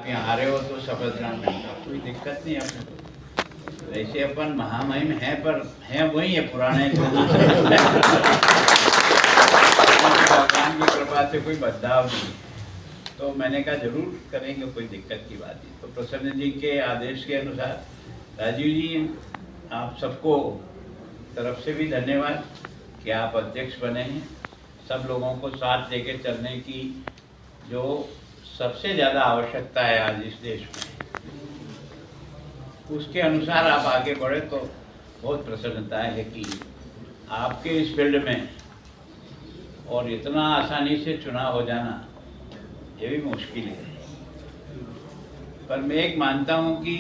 यहाँ आ रहे हो तो शपथ ग्रहण करना, कोई दिक्कत नहीं अपने को। वैसे अपन महामहिम हैं, पर हैं वही है पुराने भगवान की कृपा से कोई बदलाव नहीं। तो मैंने कहा जरूर करेंगे, कोई दिक्कत की बात नहीं। तो प्रसन्न जी के आदेश के अनुसार राजीव जी, आप सबको तरफ से भी धन्यवाद कि आप अध्यक्ष बने हैं। सब लोगों को साथ लेके चलने की जो सबसे ज़्यादा आवश्यकता है आज इस देश में, उसके अनुसार आप आगे बढ़े तो बहुत प्रसन्नता है कि आपके इस फील्ड में और इतना आसानी से चुनाव हो जाना ये भी मुश्किल है। पर मैं एक मानता हूँ कि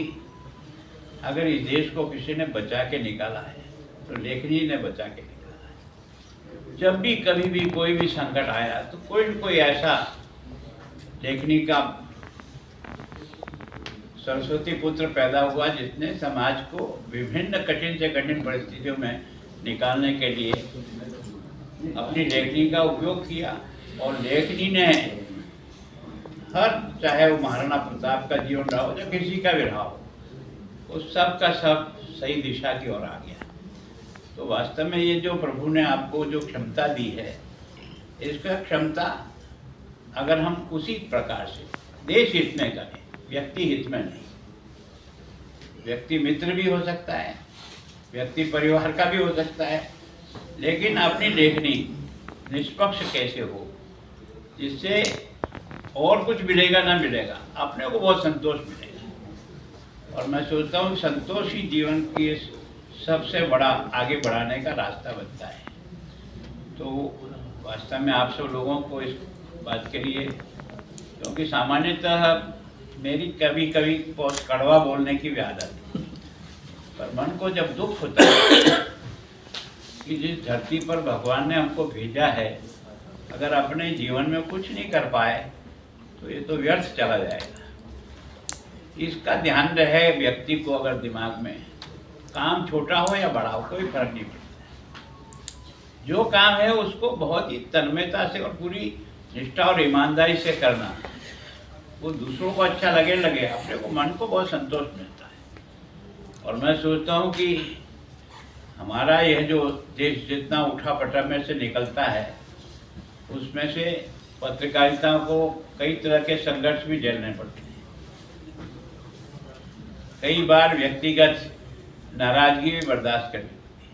अगर इस देश को किसी ने बचा के निकाला है तो लेखनी ने बचा के निकाला है। जब भी कभी भी कोई भी संकट आया तो कोई न कोई ऐसा लेखनी का सरस्वती पुत्र पैदा हुआ जिसने समाज को विभिन्न कठिन से कठिन परिस्थितियों में निकालने के लिए अपनी लेखनी का उपयोग किया। और लेखनी ने हर, चाहे वो महाराणा प्रताप का जीवन रहा हो या किसी का भी रहा हो, उस सब का सब सही दिशा की ओर आ गया। तो वास्तव में ये जो प्रभु ने आपको जो क्षमता दी है, इसका क्षमता अगर हम उसी प्रकार से देश हित में करें, व्यक्ति हित में नहीं। व्यक्ति मित्र भी हो सकता है, व्यक्ति परिवार का भी हो सकता है, लेकिन अपनी लेखनी निष्पक्ष कैसे हो, जिससे और कुछ मिलेगा ना मिलेगा, अपने को बहुत संतोष मिलेगा। और मैं सोचता हूँ संतोष ही जीवन की सबसे बड़ा आगे बढ़ाने का रास्ता बनता है। तो वास्तव में आप सब लोगों को इस बात के लिए, क्योंकि सामान्यतः मेरी कभी कभी बहुत कड़वा बोलने की भी आदत है, पर मन को जब दुख होता है कि जिस धरती पर भगवान ने हमको भेजा है, अगर अपने जीवन में कुछ नहीं कर पाए तो ये तो व्यर्थ चला जाएगा। इसका ध्यान रहे व्यक्ति को, अगर दिमाग में काम छोटा हो या बड़ा हो कोई फर्क नहीं पड़ता। जो काम है उसको बहुत ही तन्मयता से और पूरी निष्ठा और ईमानदारी से करना, वो दूसरों को अच्छा लगे अपने को मन को बहुत संतोष मिलता है। और मैं सोचता हूँ कि हमारा यह जो देश जितना उठा पटा में से निकलता है, उसमें से पत्रकारिता को कई तरह के संघर्ष भी झेलने पड़ते हैं। कई बार व्यक्तिगत नाराजगी भी बर्दाश्त करनी पड़ती है।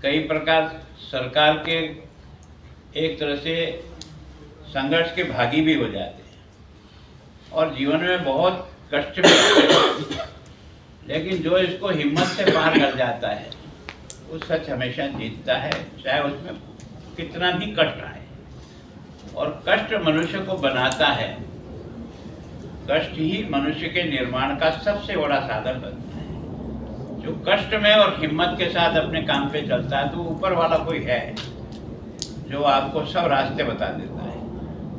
कई प्रकार सरकार के एक तरह से संघर्ष के भागी भी हो जाते हैं और जीवन में बहुत कष्ट भी होते हैं। लेकिन जो इसको हिम्मत से पार कर जाता है वो सच हमेशा जीतता है, चाहे उसमें कितना भी कष्ट आए। और कष्ट मनुष्य को बनाता है, कष्ट ही मनुष्य के निर्माण का सबसे बड़ा साधन बनता है। जो कष्ट में और हिम्मत के साथ अपने काम पे चलता है तो ऊपर वाला कोई है जो आपको सब रास्ते बता देता है।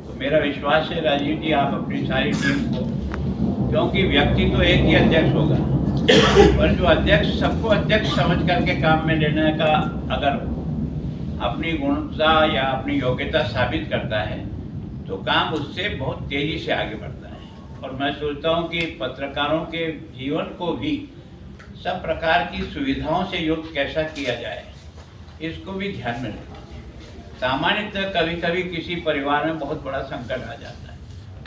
तो मेरा विश्वास है राजीव जी, आप अपनी सारी टीम को, क्योंकि व्यक्ति तो एक ही अध्यक्ष होगा, पर जो अध्यक्ष सबको अध्यक्ष समझ करके काम में लेने का अगर अपनी गुणता या अपनी योग्यता साबित करता है तो काम उससे बहुत तेजी से आगे बढ़ता है। और मैं सोचता हूँ कि पत्रकारों के जीवन को भी सब प्रकार की सुविधाओं से युक्त कैसा किया जाए, इसको भी ध्यान में रखना। सामान्यतः कभी कभी किसी परिवार में बहुत बड़ा संकट आ जाता है,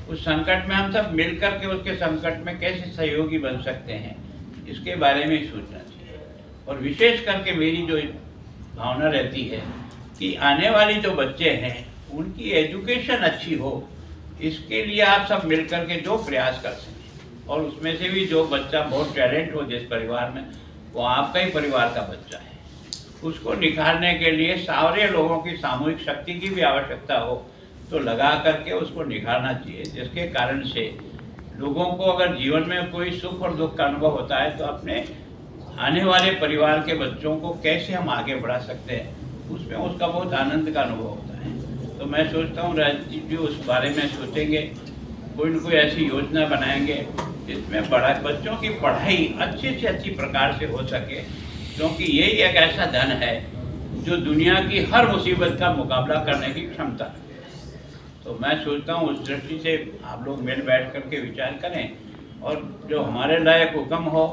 उस संकट में हम सब मिलकर के उसके संकट में कैसे सहयोगी बन सकते हैं, इसके बारे में सोचना चाहिए। और विशेष करके मेरी जो भावना रहती है कि आने वाली जो बच्चे हैं उनकी एजुकेशन अच्छी हो, इसके लिए आप सब मिलकर के जो प्रयास कर सकें। और उसमें से भी जो बच्चा बहुत टैलेंट हो जिस परिवार में, वो आपका ही परिवार का बच्चा है, उसको निखारने के लिए सारे लोगों की सामूहिक शक्ति की भी आवश्यकता हो तो लगा करके उसको निखारना चाहिए। जिसके कारण से लोगों को अगर जीवन में कोई सुख और दुख का अनुभव होता है तो अपने आने वाले परिवार के बच्चों को कैसे हम आगे बढ़ा सकते हैं, उसमें उसका बहुत आनंद का अनुभव होता है। तो मैं सोचता हूँ राजीव जी उस बारे में सोचेंगे, कोई न कोई ऐसी योजना बनाएंगे जिसमें बड़ा बच्चों की पढ़ाई अच्छी से अच्छी प्रकार से हो सके, क्योंकि यही एक ऐसा धन है जो दुनिया की हर मुसीबत का मुकाबला करने की क्षमता है। तो मैं सोचता हूँ उस दृष्टि से आप लोग मिल बैठ करके विचार करें और जो हमारे लायक हुक्म हो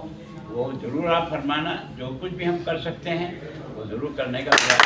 वो ज़रूर आप फरमाना। जो कुछ भी हम कर सकते हैं वो ज़रूर करने का प्रयास।